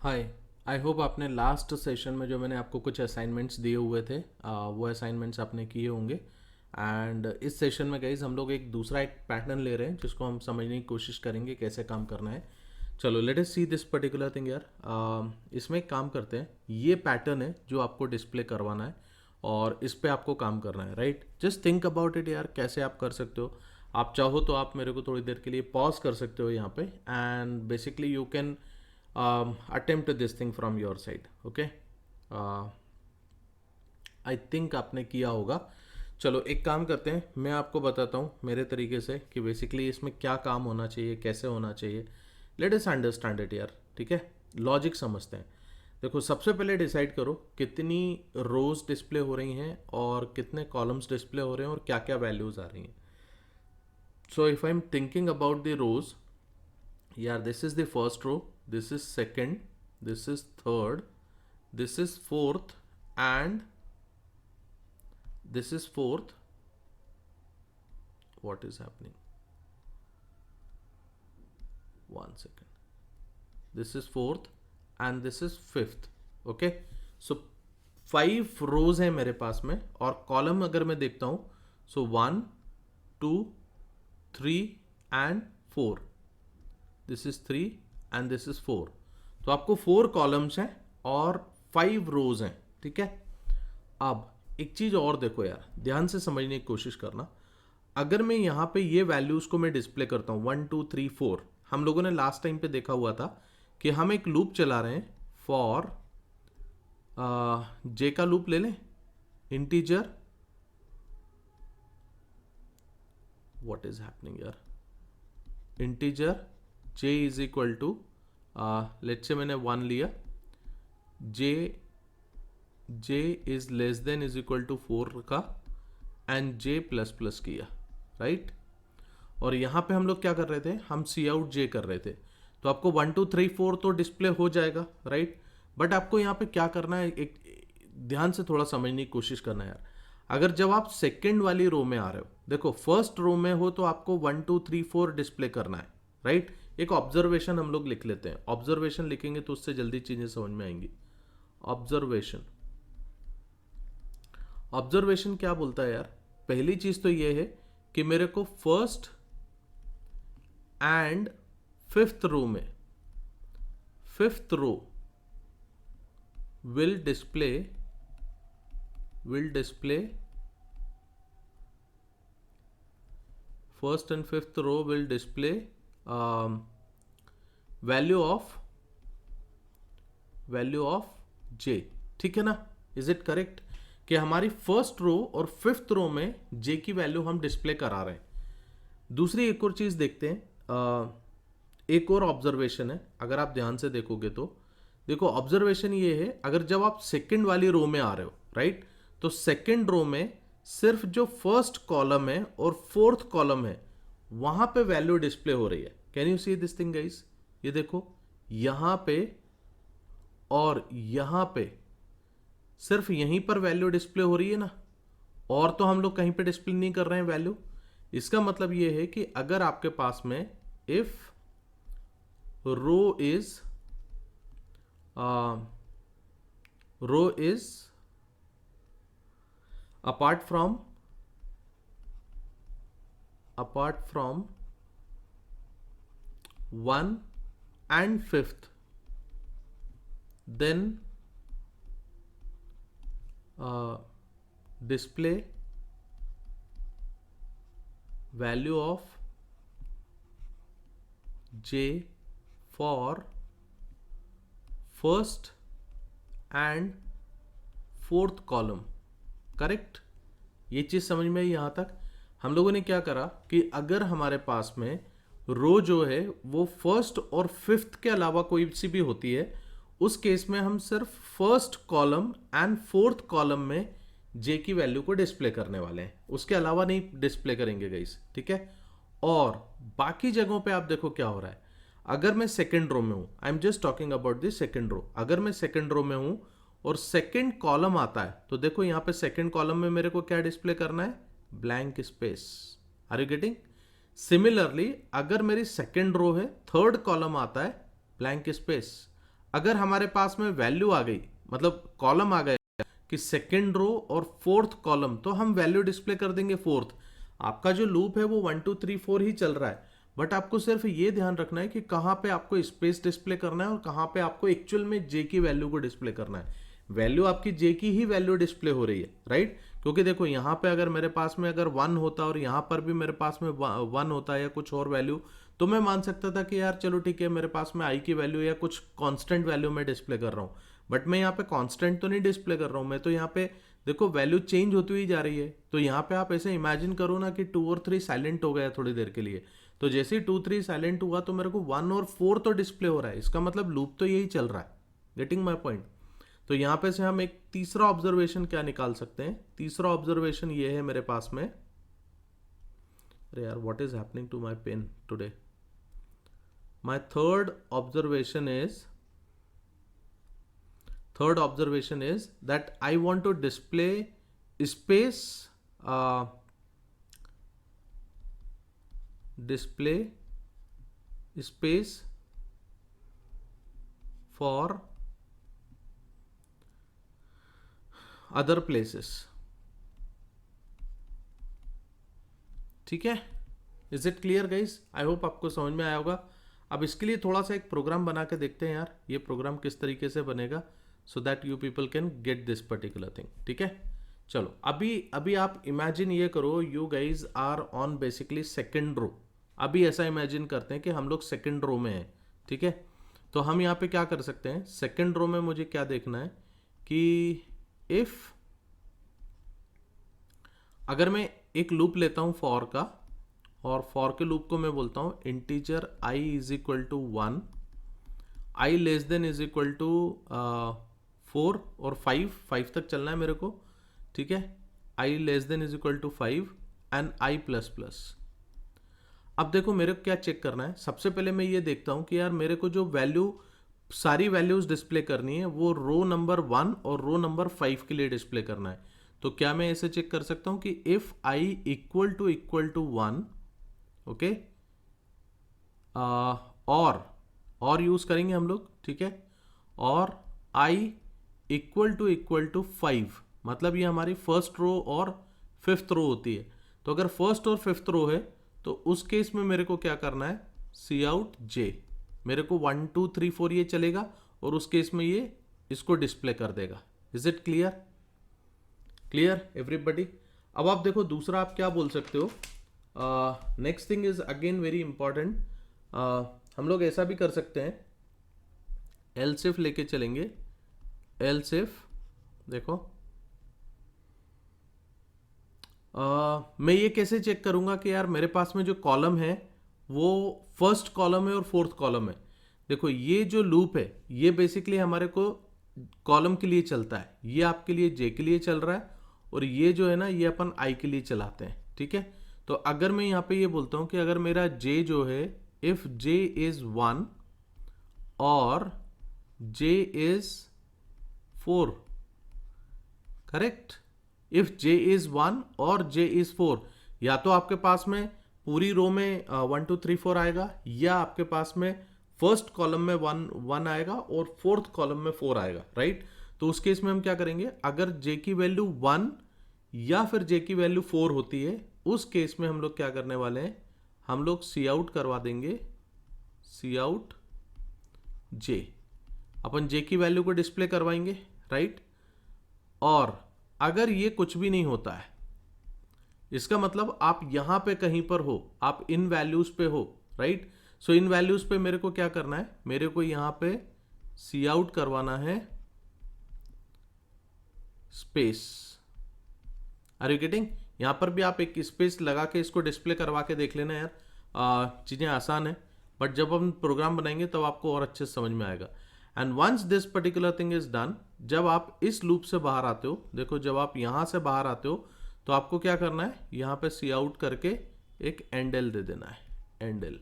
Hi. I hope आपने last session में जो मैंने आपको कुछ असाइनमेंट्स दिए हुए थे वो असाइनमेंट्स आपने किए होंगे। एंड इस सेशन में गाइज हम लोग एक पैटर्न ले रहे हैं जिसको हम समझने की कोशिश करेंगे कैसे काम करना है। चलो let us C this particular thing यार। इसमें एक काम करते हैं, ये पैटर्न है जो आपको डिस्प्ले करवाना है और इस पे आपको काम करना है, right? Just think about it यार, कैसे आप कर सकते हो। आप चाहो तो आप मेरे को थोड़ी देर के लिए पॉज कर सकते हो यहाँ पे and basically you can attempt this thing from your side. Okay, I think आपने किया होगा। चलो एक काम करते हैं, मैं आपको बताता हूँ मेरे तरीके से कि बेसिकली इसमें क्या काम होना चाहिए, कैसे होना चाहिए। लेट अस अंडरस्टैंड इट यार, ठीक है? लॉजिक समझते हैं। देखो, सबसे पहले डिसाइड करो कितनी रोज डिस्प्ले हो रही हैं और कितने कॉलम्स डिस्प्ले हो रहे हैं और क्या क्या वैल्यूज आ रही हैं। So if I am thinking about the rows, yeah, this is the first row, this is second, this is third, this is fourth, and this is fourth. What is happening? One second. This is fourth and this is fifth. Okay, so 5 rows है मेरे पास में और column अगर मैं देखता हूं, so 1 2 3 and 4. This is 3 and this is 4। तो आपको 4 कॉलम्स हैं और 5 रोज हैं, ठीक है? अब एक चीज और देखो यार, ध्यान से समझने की कोशिश करना। अगर मैं यहाँ पे ये वैल्यूज को मैं डिस्प्ले करता हूँ 1 2 3 4, हम लोगों ने लास्ट टाइम पे देखा हुआ था कि हम एक लूप चला रहे हैं फॉर जे का लूप ले लें, इंटीजर। व्हाट इज हैपनिंग यार? Integer j is equal to, let's say मैंने 1 लिया, j is less than is equal to 4 का एंड j प्लस प्लस किया, राइट? और यहाँ पे हम लोग क्या कर रहे थे, हम सी आउट j कर रहे थे। तो आपको 1 2 3 4 तो डिस्प्ले हो जाएगा, राइट? बट आपको यहाँ पे क्या करना है, एक ध्यान से थोड़ा समझने की कोशिश करना है यार। अगर जब आप सेकेंड वाली रो में आ रहे हो, देखो फर्स्ट रो में हो तो आपको 1 2 3 4 डिस्प्ले करना है, राइट? एक ऑब्जर्वेशन हम लोग लिख लेते हैं। ऑब्जर्वेशन लिखेंगे तो उससे जल्दी चीजें समझ में आएंगी। ऑब्जर्वेशन, ऑब्जर्वेशन क्या बोलता है यार? पहली चीज तो ये है कि मेरे को फर्स्ट एंड फिफ्थ रो में, fifth row will display first and fifth row will display value of j, ठीक है ना? इज इट करेक्ट कि हमारी फर्स्ट रो और फिफ्थ रो में j की वैल्यू हम डिस्प्ले करा रहे हैं। दूसरी एक और चीज देखते हैं, एक और ऑब्जर्वेशन है। अगर आप ध्यान से देखोगे तो देखो, ऑब्जर्वेशन ये है, अगर जब आप सेकंड वाली रो में आ रहे हो, राइट, तो सेकंड रो में सिर्फ जो फर्स्ट कॉलम है और फोर्थ कॉलम है वहां पे वैल्यू डिस्प्ले हो रही है। Can you see this thing guys? ये देखो, यहां पे और यहां पे सिर्फ यहीं पर वैल्यू डिस्प्ले हो रही है ना, और तो हम लोग कहीं पे डिस्प्ले नहीं कर रहे हैं वैल्यू। इसका मतलब ये है कि अगर आपके पास में if row is row is apart from 1 and 5th, then display value of j for first and fourth column, correct? ये चीज समझ में आई यहां तक? हम लोगों ने क्या करा कि अगर हमारे पास में रो जो है वो फर्स्ट और फिफ्थ के अलावा कोई सी भी होती है, उस केस में हम सिर्फ first column and fourth column में जे की वैल्यू को डिस्प्ले करने वाले हैं, उसके अलावा नहीं डिस्प्ले करेंगे गाइस, ठीक है? और बाकी जगहों पे आप देखो क्या हो रहा है। अगर मैं सेकेंड रो में हूं, I am just talking about the second row, अगर मैं सेकेंड रो में हूं और सेकेंड कॉलम आता है तो देखो यहां पे सेकेंड कॉलम में मेरे को क्या डिस्प्ले करना है? Blank space. Are you getting? Similarly अगर मेरी सेकेंड रो है, थर्ड कॉलम आता है, ब्लैंक स्पेस। अगर हमारे पास में वैल्यू आ गई, मतलब कॉलम आ गया कि सेकेंड रो और फोर्थ कॉलम, तो हम वैल्यू डिस्प्ले कर देंगे फोर्थ। आपका जो लूप है वो 1 2 3 4 ही चल रहा है, बट आपको सिर्फ ये ध्यान रखना है कि कहाँ पे आपको स्पेस डिस्प्ले करना है और कहाँ पे आपको एक्चुअल में जे की वैल्यू को डिस्प्ले करना है। वैल्यू आपकी जे की ही वैल्यू डिस्प्ले हो रही है, राइट? क्योंकि देखो यहाँ पे अगर मेरे पास में अगर 1 होता और यहाँ पर भी मेरे पास में 1 होता या कुछ और वैल्यू, तो मैं मान सकता था कि यार चलो ठीक है, मेरे पास में आई की वैल्यू या कुछ कांस्टेंट वैल्यू में डिस्प्ले कर रहा हूँ। बट मैं यहाँ पे कांस्टेंट तो नहीं डिस्प्ले कर रहा हूँ, मैं तो यहाँ पे देखो वैल्यू चेंज होती हुई जा रही है। तो यहाँ पे आप ऐसे इमेजिन करो ना कि 2 और 3 साइलेंट हो गया थोड़ी देर के लिए, तो जैसे ही 2 3 साइलेंट हुआ तो मेरे को 1 और 4 तो डिस्प्ले हो रहा है। इसका मतलब लूप तो यही चल रहा है। Getting my point? तो यहाँ पे से हम एक तीसरा ऑब्जर्वेशन क्या निकाल सकते हैं? तीसरा ऑब्जर्वेशन ये है मेरे पास में, अरे यार what is happening to my pen today? My third observation is that I want to display space, for other places. ठीक है? Is it clear guys? I hope आपको समझ में आया होगा। अब इसके लिए थोड़ा सा एक प्रोग्राम बना के देखते हैं यार, ये प्रोग्राम किस तरीके से बनेगा, so that you people can get this particular thing. ठीक है, चलो अभी आप इमेजिन ये करो, you guys are on basically second row. अभी ऐसा इमेजिन करते हैं कि हम लोग सेकेंड रो में हैं। ठीक है, तो हम यहाँ पे क्या कर सकते हैं? सेकेंड रो में मुझे क्या देखना है कि इफ अगर मैं एक लूप लेता हूं फॉर का, और फॉर के लूप को मैं बोलता हूं integer i is equal to 1, i less than is equal to 4 और 5 तक चलना है मेरे को। ठीक है, I less than is equal to 5 and I plus plus. अब देखो मेरे को क्या चेक करना है। सबसे पहले मैं ये देखता हूं कि यार मेरे को जो वैल्यू, सारी वैल्यूज डिस्प्ले करनी है वो रो नंबर 1 और रो नंबर 5 के लिए डिस्प्ले करना है। तो क्या मैं ऐसे चेक कर सकता हूं कि if i equal to 1, okay, और यूज करेंगे हम लोग। ठीक है, और आई इक्वल टू 5, मतलब ये हमारी फर्स्ट रो और फिफ्थ रो होती है। तो अगर फर्स्ट और फिफ्थ रो है तो उस केस में मेरे को क्या करना है? सी आउट जे। मेरे को 1 2 3 4 ये चलेगा और उस केस में ये इसको डिस्प्ले कर देगा। Is it clear? Clear everybody? अब आप देखो दूसरा आप क्या बोल सकते हो। Next thing is again very important. हम लोग ऐसा भी कर सकते हैं, एल्स इफ लेके चलेंगे। एल्स इफ देखो, मैं ये कैसे चेक करूंगा कि यार मेरे पास में जो कॉलम है वो फर्स्ट कॉलम है और फोर्थ कॉलम है। देखो ये जो लूप है ये बेसिकली हमारे को कॉलम के लिए चलता है, ये आपके लिए जे के लिए चल रहा है, और ये जो है ना ये अपन आई के लिए चलाते हैं। ठीक है, तो अगर मैं यहाँ पे ये बोलता हूँ कि अगर मेरा जे जो है, इफ जे इज 1 और J is 4, correct? If J is 1 और जे इज 4, या तो आपके पास में पूरी रो में 1 2 3 4 आएगा, या आपके पास में फर्स्ट कॉलम में 1 आएगा और फोर्थ कॉलम में 4 आएगा, राइट? तो उस केस में हम क्या करेंगे? अगर जे की वैल्यू 1 या फिर जे की वैल्यू 4 होती है, उस केस में हम लोग क्या करने वाले हैं? हम लोग सी आउट करवा देंगे, सी आउट जे। अपन जे की वैल्यू को डिस्प्ले करवाएंगे, राइट? और अगर ये कुछ भी नहीं होता है, इसका मतलब आप यहां पे कहीं पर हो, आप इन वैल्यूज पे हो, राइट? सो इन वैल्यूज पे मेरे को क्या करना है? मेरे को यहां पे सी आउट करवाना है स्पेस। Are you getting? यहां पर भी आप एक स्पेस लगा के इसको डिस्प्ले करवा के देख लेना यार, चीजें आसान है, बट जब हम प्रोग्राम बनाएंगे तब आपको और अच्छे से समझ में आएगा। And once this particular thing is done, जब आप इस लूप से बाहर आते हो, देखो जब आप यहां से बाहर आते हो तो आपको क्या करना है? यहां पे सी आउट करके एक एंडल दे देना है, एंडल,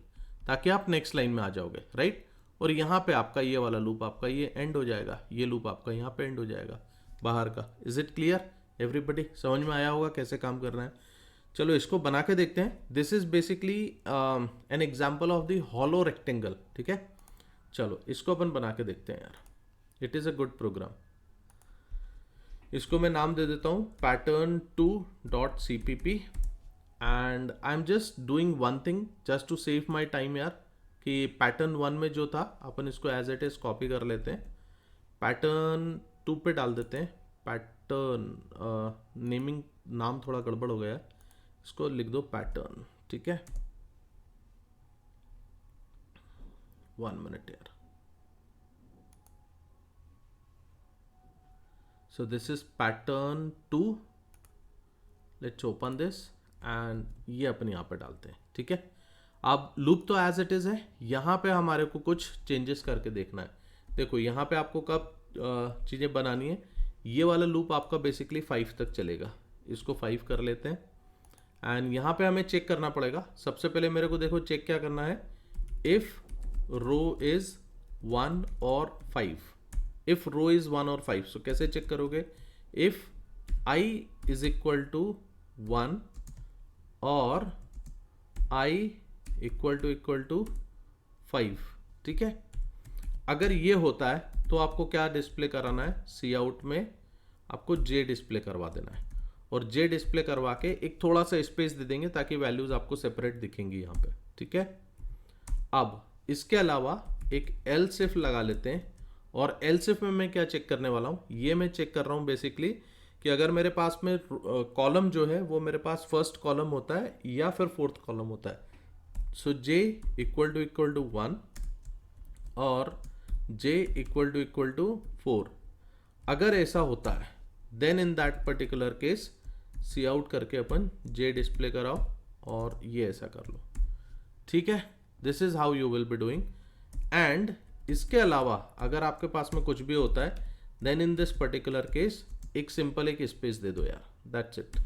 ताकि आप नेक्स्ट लाइन में आ जाओगे, राइट? और यहाँ पे आपका ये वाला लूप आपका ये एंड हो जाएगा, ये लूप आपका यहाँ पे एंड हो जाएगा बाहर का। Is it clear everybody? समझ में आया होगा कैसे काम करना है। चलो इसको बना के देखते हैं। This is basically an example of the hollow rectangle. ठीक है, चलो इसको अपन बना के देखते हैं यार, it is a good program. इसको मैं नाम दे देता हूँ pattern2.cpp and I am just doing one thing just to save my time यार, कि पैटर्न 1 में जो था अपन इसको एज इट इज़ कॉपी कर लेते हैं, पैटर्न 2 पे डाल देते हैं। पैटर्न नेमिंग नाम थोड़ा गड़बड़ हो गया, इसको लिख दो पैटर्न, ठीक है। 1 मिनट यार। So this is pattern 2, let's open this and ये अपन यहाँ पे डालते हैं, ठीक है। अब लूप तो एज इट इज़ है, यहाँ पे हमारे को कुछ चेंजेस करके देखना है। देखो यहाँ पे आपको कब चीज़ें बनानी है, ये वाला लूप आपका बेसिकली 5 तक चलेगा, इसको 5 कर लेते हैं। एंड यहाँ पे हमें चेक करना पड़ेगा, सबसे पहले मेरे को देखो चेक क्या करना है, इफ़ रो इज़ 1 और 5, इफ रो इज 1 और 5, सो कैसे चेक करोगे, if i is equal to 1 और i इक्वल टू 5, ठीक है। अगर ये होता है तो आपको क्या डिस्प्ले कराना है, सी आउट में आपको j डिस्प्ले करवा देना है, और j डिस्प्ले करवा के एक थोड़ा सा स्पेस दे देंगे ताकि वैल्यूज आपको सेपरेट दिखेंगी यहाँ पे, ठीक है। अब इसके अलावा एक एल्स इफ लगा लेते हैं, और एल्स इफ में मैं क्या चेक करने वाला हूँ, ये मैं चेक कर रहा हूँ बेसिकली कि अगर मेरे पास में कॉलम जो है वो मेरे पास फर्स्ट कॉलम होता है या फिर फोर्थ कॉलम होता है, सो j इक्वल टू 1 और j इक्वल टू 4। अगर ऐसा होता है then in that particular case cout करके अपन j डिस्प्ले कराओ और ये ऐसा कर लो, ठीक है। This is how you will be doing. And इसके अलावा अगर आपके पास में कुछ भी होता है then in this particular case एक सिंपल एक स्पेस दे दो यार, दैट्स इट,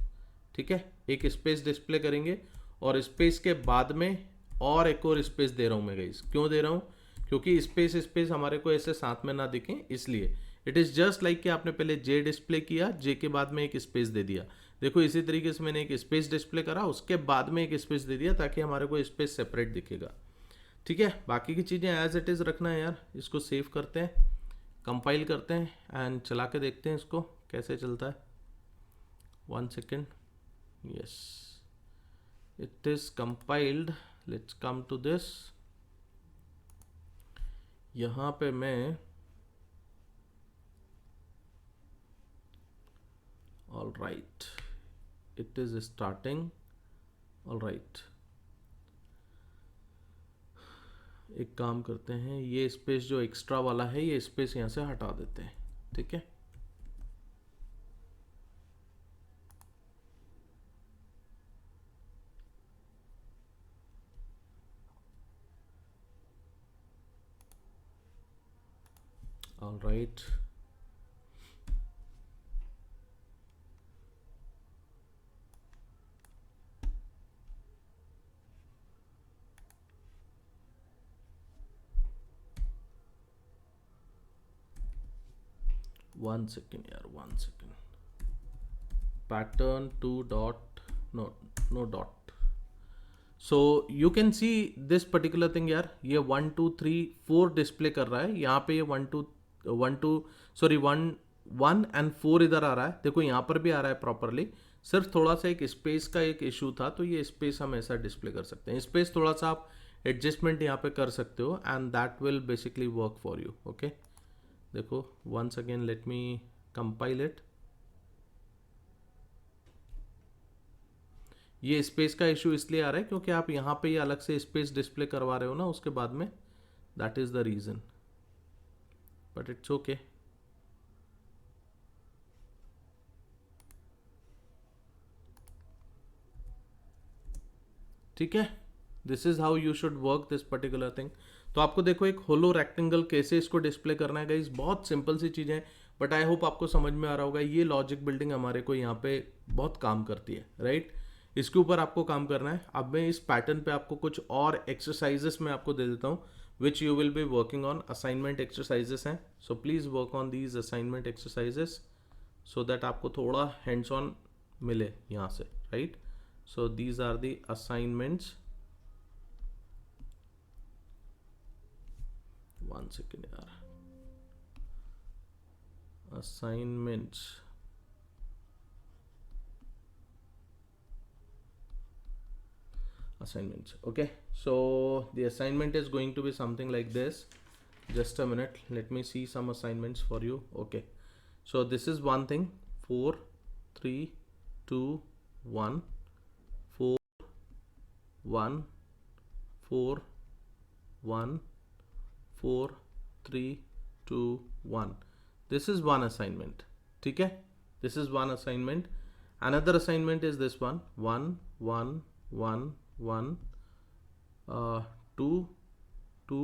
ठीक है। एक स्पेस डिस्प्ले करेंगे और स्पेस के बाद में और एक और स्पेस दे रहा हूँ मैं गाइस, क्यों दे रहा हूँ, क्योंकि स्पेस हमारे को ऐसे साथ में ना दिखें, इसलिए इट इज़ जस्ट लाइक कि आपने पहले j डिस्प्ले किया, j के बाद में एक स्पेस दे दिया, देखो इसी तरीके से मैंने एक स्पेस डिस्प्ले करा, उसके बाद में एक स्पेस दे दिया ताकि हमारे को स्पेस सेपरेट दिखेगा, ठीक है। बाकी की चीज़ें एज इट इज़ रखना है यार। इसको सेव करते हैं, कंपाइल करते हैं एंड चला के देखते हैं इसको कैसे चलता है। 1 second, yes it is compiled, let's come to this. यहाँ पे मैं all right, it is starting, all right. एक काम करते हैं, ये स्पेस जो एक्स्ट्रा वाला है ये स्पेस यहाँ से हटा देते हैं, ठीक है। ऑल राइट, वन सेकेंड यार, 1 second, pattern 2 dot no dot, so you can see this particular thing यार, ये 1 2 3 4 डिस्प्ले कर रहा है, यहाँ पे ये 1 एंड 4 इधर आ रहा है, देखो यहाँ पर भी आ रहा है प्रॉपरली, सिर्फ थोड़ा सा एक स्पेस का एक इशू था, तो ये स्पेस हम ऐसा डिस्प्ले कर सकते हैं। स्पेस थोड़ा सा आप एडजस्टमेंट यहाँ पे कर सकते हो and that will basically work for you, okay. देखो once again let me compile it, ये स्पेस का इशू इसलिए आ रहा है क्योंकि आप यहाँ पे ये अलग से स्पेस डिस्प्ले करवा रहे हो ना उसके बाद में, that is the reason, but it's okay. ठीक है, this is how you should work this particular thing. तो आपको देखो एक होलो रेक्टेंगल कैसे इसको डिस्प्ले करना है गाइस, बहुत सिंपल सी चीज़ें हैं, बट आई होप आपको समझ में आ रहा होगा। ये लॉजिक बिल्डिंग हमारे को यहाँ पे बहुत काम करती है, राइट। इसके ऊपर आपको काम करना है। अब मैं इस पैटर्न पे आपको कुछ और एक्सरसाइजेस में आपको दे देता हूँ which you will be working on. Assignment exercises हैं, so please work on these assignment exercises so that आपको थोड़ा हैंड्स ऑन मिले यहाँ से, right. So these are the assignments. One second यार, assignments. Okay, so the assignment is going to be something like this. Just a minute, let me see some assignments for you. Okay, so this is one thing: 4 3 2 1 4 1 4 1 4 3 2 1. This is one assignment. ठीक है, this is one assignment. Another assignment is this one: 1 1 1 1 2 2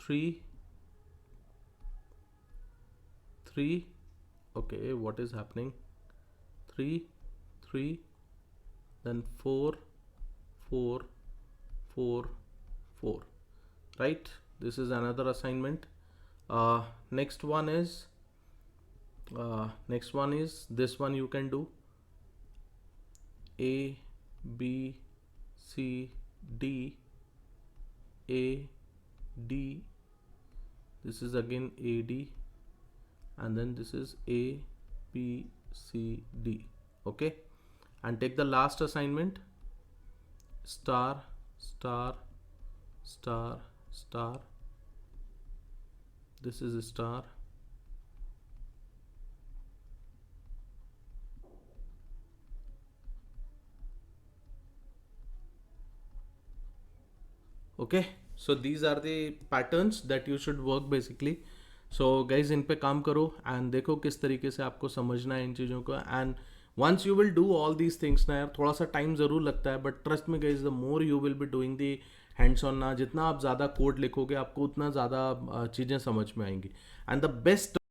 3 3. Okay, what is happening? 3 3, then 4 4 4 4. Right, this is another assignment. Next one is this one. You can do A B C D A D. This is again A D, and then this is A B C D. Okay, and take the last assignment: star star star star. This is a star. Okay, so these are the patterns that you should work basically. So guys, इन पे काम करो and देखो किस तरीके से आपको समझना है इन चीज़ों को. And once you will do all these things ना यार, थोड़ा सा टाइम ज़रूर लगता है, बट ट्रस्ट में guys, the more you will be doing the hands on ना, जितना आप ज़्यादा कोड लिखोगे आपको उतना ज़्यादा चीज़ें समझ में आएंगी. And the best